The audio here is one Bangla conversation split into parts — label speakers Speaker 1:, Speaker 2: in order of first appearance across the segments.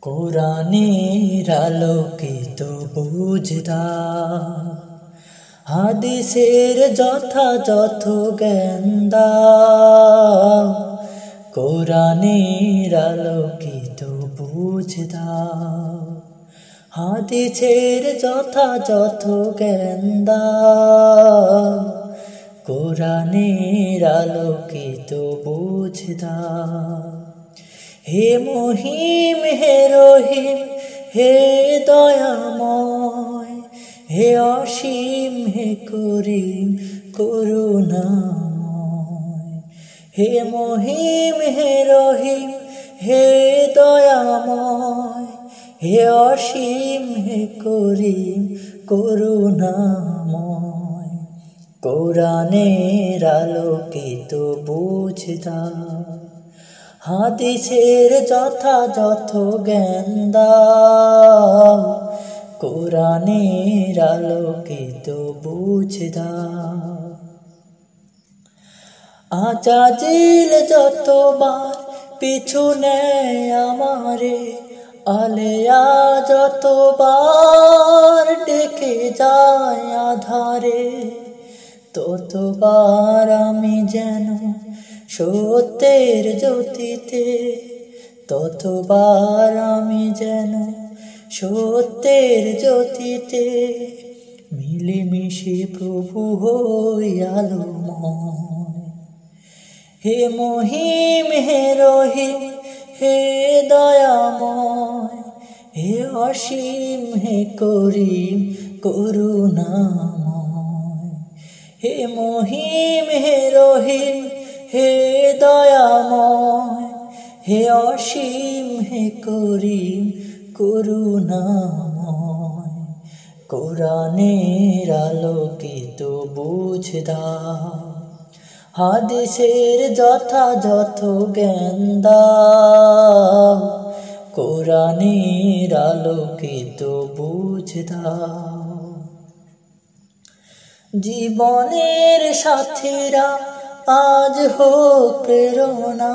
Speaker 1: কোরআনের আলোকিত বুঝ দাও, হাদিসের যথাযথ জ্ঞান দাও। কোরআনের আলোকিত বুঝ দাও, হাদিসের যথাযথ জ্ঞান দাও। কোরআনের আলোকিত বুঝ দাও। হে মহিম হে রহিম হে দয়াময়, হে অসীম হে করিম করুণাময়। হে মহিম হে রহিম হে দয়াময়, হে অসীম হে করিম করুণাময়। কোরআনের আলোকিত বুঝ দাও, হাদিসের যথাযথ জ্ঞান দাও। কোরআনের আলোকিত বুঝ দাও। আজাজিল যতবার পিছু নেয় আমারে, আলেয়া যতবার ডেকে যায় আধারে, ততবার আমি যেন সত্যের জ্যোতিতে, ততবার আমি যেন সত্যের জ্যোতিতে মিলেমিশে প্রভু হই আলোময়। হে মহিম হে রহিম হে দয়াময়, হে অসীম হে করিম করুণাময়। হে মহিম হে রহিম হে দয়াময়, হে অসীম হে করিম করুণাময়। কোরআনের আলোকিত বুঝ দাও, হাদিসের যথাযথ জ্ঞান দাও। কোরআনের আলোকিত বুঝ দাও। জীবনের সাথীরা আজ হোক প্রেরণা,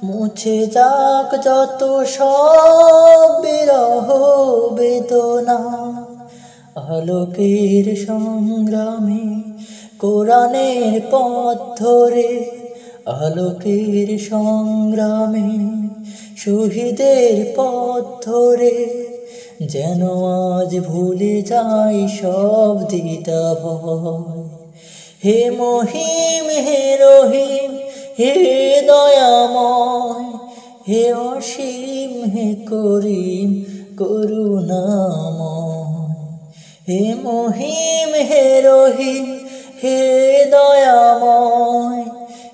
Speaker 1: মুছে যাক যত সব বিরহ বেদনা। আলোকের সংগ্রামে কোরআনের পথ ধরে, আলোকের সংগ্রামে শহীদের পথ ধরে, যেন আজ ভুলে যাই সব দ্বিধা ভয়। হে মহিম হে রহিম হে দয়াময়, হে অসীম হে করিম করুণাময়। হে মহিম হে রহিম হে দয়াময়,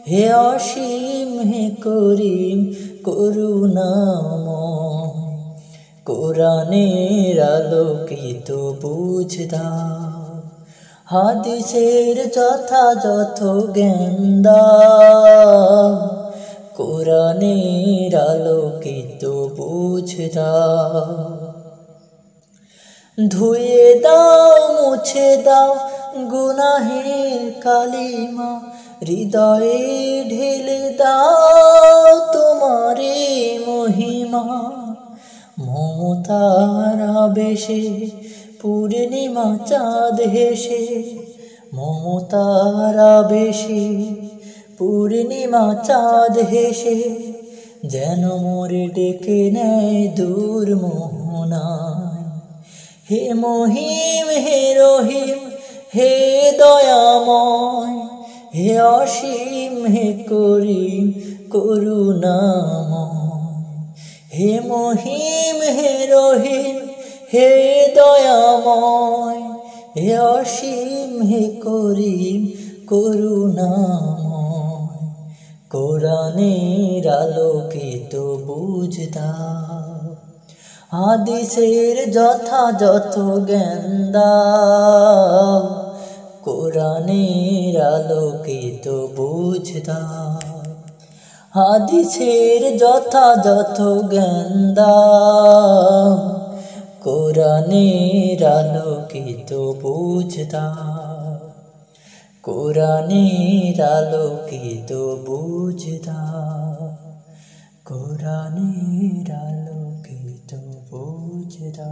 Speaker 1: হে অসীম হে করিম করুণাময়। কোরআনের আলোকিত বুঝ দাও, হাদিসের যথাযথ জ্ঞান দাও। কোরআনের আলোকিত বুঝ দাও। ধুয়ে দাও মুছে দাও গুনাহের কালিমা, হৃদয়ে ঢেলে দাও তোমারে মহিমা। মমতার আবেশে পূর্ণিমা চাঁদ হেসে, মমতার আবেশে পূর্ণিমা চাঁদ হেসে, যেন মোরে ডেকে নেয় দূর মোহনায়। হে মহিম হে রহিম হে দয়াময়, হে অসীম হে করিম করুণাময়। হে মহিম হে রহিম হে দয়াময়, হে অসীম হে করিম করুণাময়। কোরআনের আলোকিত বুঝ দাও, হাদিসের যথাযথ জ্ঞান দাও। কোরআনের আলোকিত বুঝ দাও, হাদিসের যথাযথ জ্ঞান দাও। কোরআনের আলোকিত বুঝ দাও, কোরআনের আলোকিত বুঝ দাও। কোরআনের আলোকিত ঘেরা।